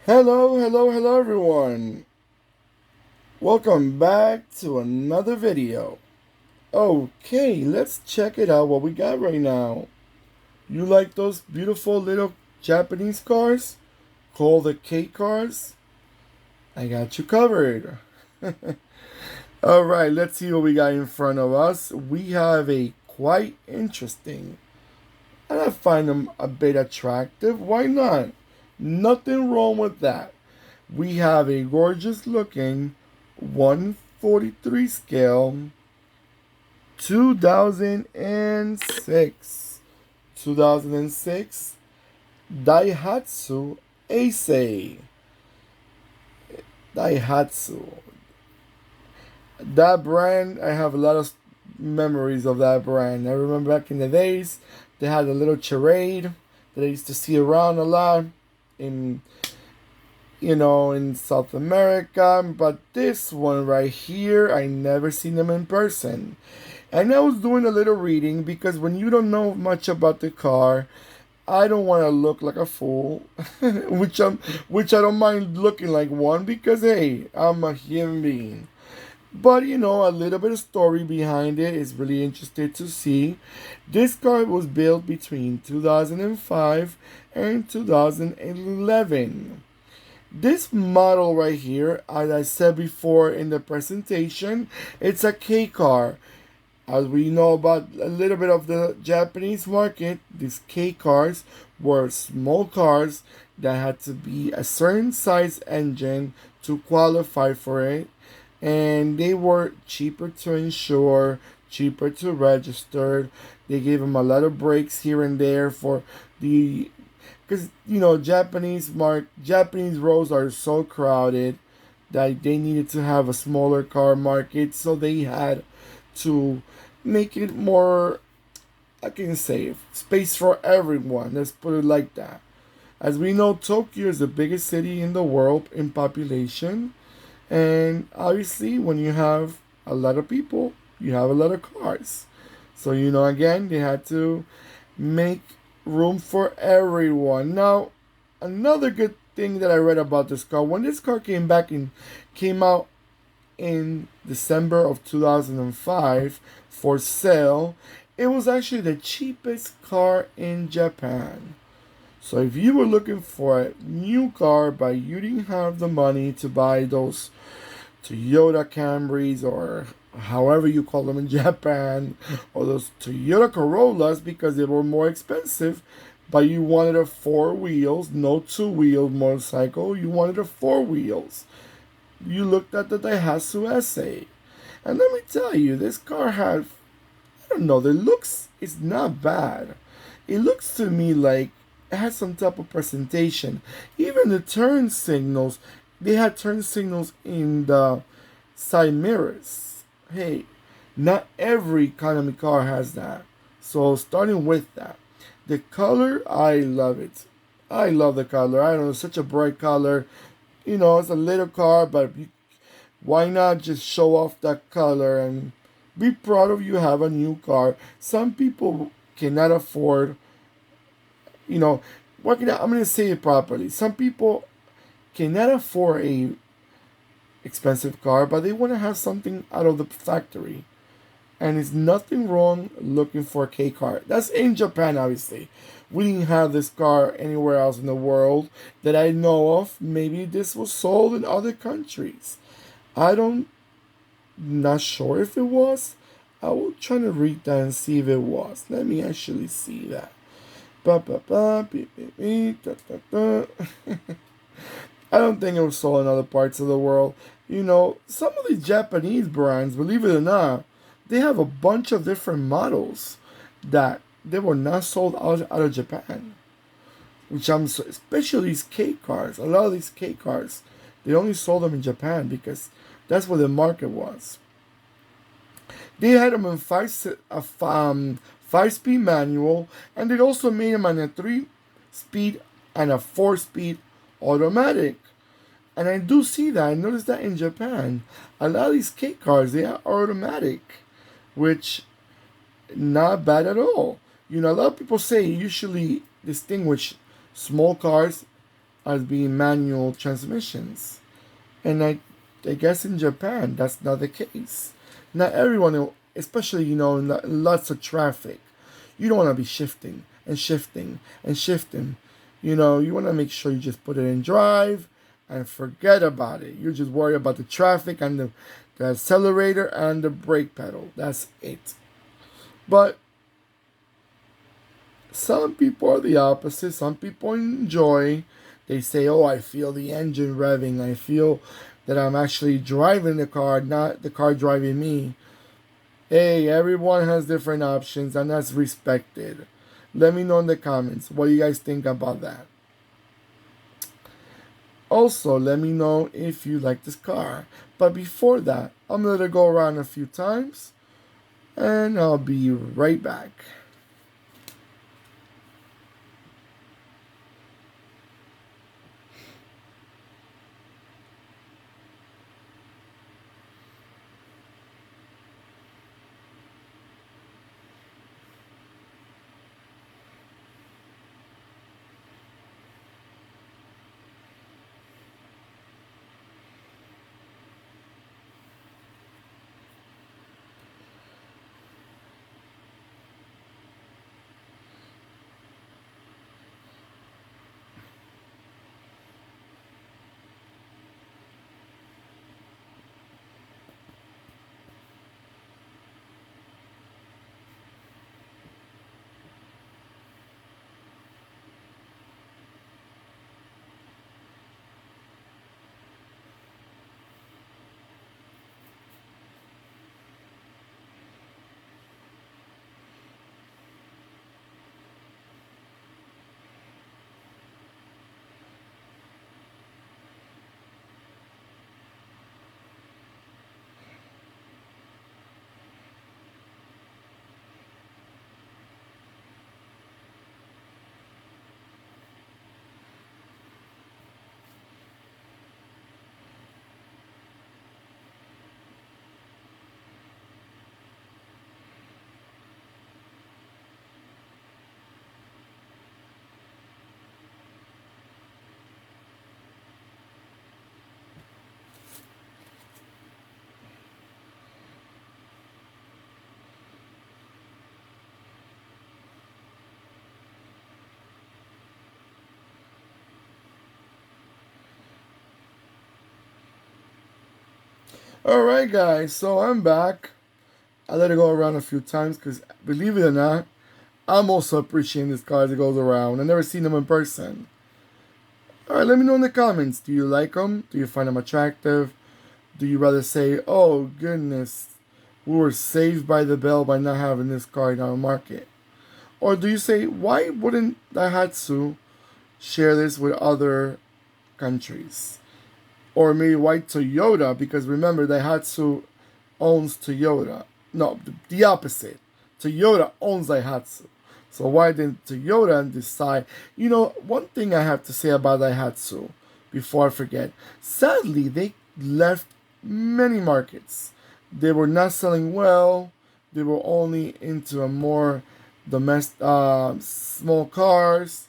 Hello everyone. Welcome back to another video. Okay, let's check it out what we got right now. You like those beautiful little Japanese cars called the K cars? I got you covered. Alright, let's see what we got in front of us. We have a quite interesting, and I find them a bit attractive. Why not? Nothing wrong with that. We have a gorgeous looking 143 scale 2006 2006 Daihatsu Esse. Daihatsu. That brand, I have a lot of memories of that brand. I remember back in the days, they had a little charade that I used to see around a lot in in South America. But this one right here, I never seen them in person. And I was doing a little reading because when you don't know much about the car, I don't want to look like a fool, which I don't mind looking like one because hey, I'm a human being. But a little bit of story behind it is really interesting to see. This car was built between 2005 and 2011. This model right here, as I said before in the presentation, it's a K car. As we know about a little bit of the Japanese market, these K cars were small cars that had to be a certain size engine to qualify for it, and they were cheaper to insure, cheaper to register. They gave them a lot of breaks here and there for the because Japanese roads are so crowded that they needed to have a smaller car market, so they had to make it more, I can say, space for everyone. Let's put it like that. As we know, Tokyo is the biggest city in the world in population, and obviously, when you have a lot of people, you have a lot of cars. So, again, they had to make room for everyone. Now, another good thing that I read about this car, when this car came out in December of 2005 for sale, it was actually the cheapest car in Japan. So if you were looking for a new car but you didn't have the money to buy those Toyota Camrys or however you call them in Japan, or those Toyota Corollas because they were more expensive, but you wanted a four wheels, no two-wheel motorcycle, you wanted a four wheels. You looked at the Daihatsu Esse. And let me tell you, this car had, I don't know, the looks is not bad. It looks to me like it has some type of presentation. Even the turn signals, they had turn signals in the side mirrors. Hey, not every economy car has that. So starting with that, the color, I love it. I love the color. I don't know, such a bright color. It's a little car, but why not just show off that color and be proud of you have a new car? Some people cannot afford, you know, I'm going to say it properly. Some people cannot afford a expensive car, but they want to have something out of the factory. And it's nothing wrong looking for a K car. That's in Japan, obviously. We didn't have this car anywhere else in the world that I know of. Maybe this was sold in other countries. I don't, not sure if it was. I will try to read that and see if it was. Let me actually see that. Ba, ba, ba, beep, beep, beep, da, da, da. I don't think it was sold in other parts of the world. Some of these Japanese brands, believe it or not, they have a bunch of different models that they were not sold out of Japan. Especially these K cars. A lot of these K cars, they only sold them in Japan because that's where the market was. They had them in five-speed manual, and they also made them on a 3-speed and a 4-speed automatic. And I do see that. I noticed that in Japan, a lot of these K cars, they are automatic, which not bad at all. A lot of people say you usually distinguish small cars as being manual transmissions. And I guess in Japan, that's not the case. Not everyone, especially, in lots of traffic, you don't want to be shifting and shifting and shifting. You want to make sure you just put it in drive and forget about it. You just worry about the traffic and the accelerator and the brake pedal. That's it. But some people are the opposite. Some people enjoy. They say, oh, I feel the engine revving. I feel that I'm actually driving the car, not the car driving me. Hey, everyone has different options, and that's respected. Let me know in the comments what you guys think about that. Also, let me know if you like this car. But before that, I'm going to go around a few times, and I'll be right back. Alright, guys, so I'm back. I let it go around a few times because, believe it or not, I'm also appreciating this car as it goes around. I've never seen them in person. Alright, let me know in the comments. Do you like them? Do you find them attractive? Do you rather say, oh, goodness, we were saved by the bell by not having this car in our market? Or do you say, why wouldn't Daihatsu share this with other countries? Or maybe why Toyota? Because remember, Daihatsu owns Toyota. No, the opposite. Toyota owns Daihatsu. So why didn't Toyota decide? One thing I have to say about Daihatsu before I forget. Sadly, they left many markets. They were not selling well. They were only into a more domestic, small cars,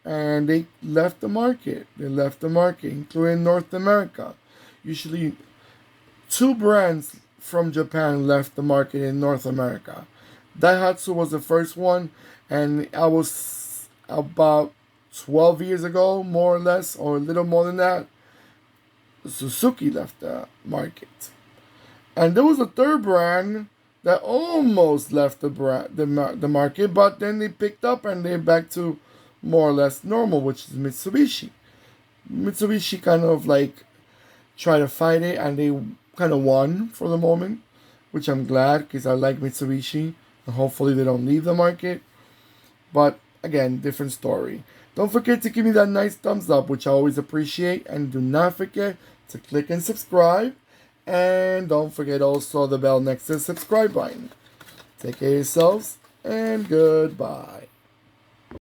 and they left the market. They left the market, including North America. Usually, two brands from Japan left the market in North America. Daihatsu was the first one, and I was about 12 years ago, more or less, or a little more than that. Suzuki left the market. And there was a third brand that almost left the market, but then they picked up and they're back to more or less normal, which is Mitsubishi. Mitsubishi kind of like tried to fight it, and they kind of won for the moment, which I'm glad because I like Mitsubishi, and hopefully they don't leave the market. But again, different story. Don't forget to give me that nice thumbs up, which I always appreciate, and do not forget to click and subscribe, and don't forget also the bell next to the subscribe button. Take care of yourselves, and goodbye.